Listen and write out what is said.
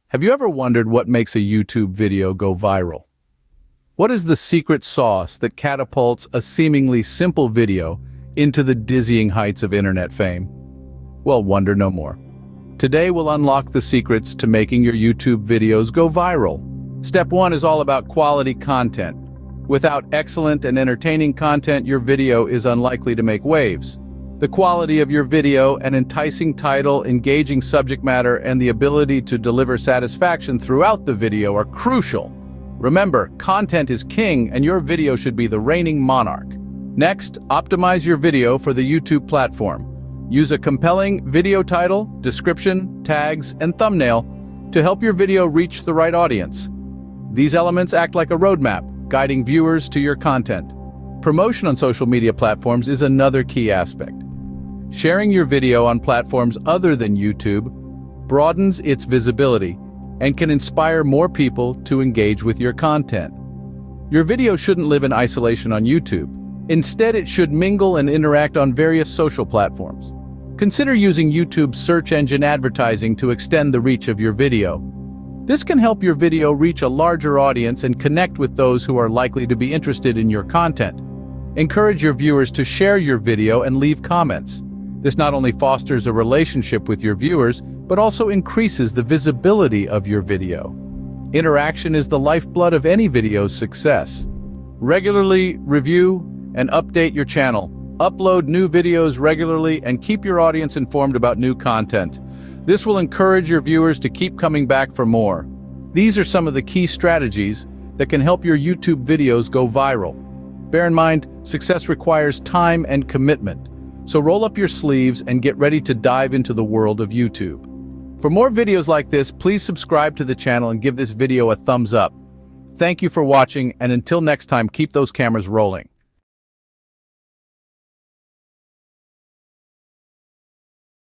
Have you ever wondered what makes a YouTube video go viral? What is the secret sauce that catapults a seemingly simple video into the dizzying heights of internet fame? Well, wonder no more. Today we'll unlock the secrets to making your YouTube videos go viral. Step 1 is all about quality content. Without excellent and entertaining content, your video is unlikely to make waves. The quality of your video, an enticing title, engaging subject matter, and the ability to deliver satisfaction throughout the video are crucial. Remember, content is king, and your video should be the reigning monarch. Next, optimize your video for the YouTube platform. Use a compelling video title, description, tags, and thumbnail to help your video reach the right audience. These elements act like a roadmap, guiding viewers to your content. Promotion on social media platforms is another key aspect. Sharing your video on platforms other than YouTube broadens its visibility and can inspire more people to engage with your content. Your video shouldn't live in isolation on YouTube. Instead, it should mingle and interact on various social platforms. Consider using YouTube's search engine advertising to extend the reach of your video. This can help your video reach a larger audience and connect with those who are likely to be interested in your content. Encourage your viewers to share your video and leave comments. This not only fosters a relationship with your viewers, but also increases the visibility of your video. Interaction is the lifeblood of any video's success. Regularly review and update your channel. Upload new videos regularly and keep your audience informed about new content. This will encourage your viewers to keep coming back for more. These are some of the key strategies that can help your YouTube videos go viral. Bear in mind, success requires time and commitment. So roll up your sleeves and get ready to dive into the world of YouTube. For more videos like this, please subscribe to the channel and give this video a thumbs up. Thank you for watching, and until next time, keep those cameras rolling.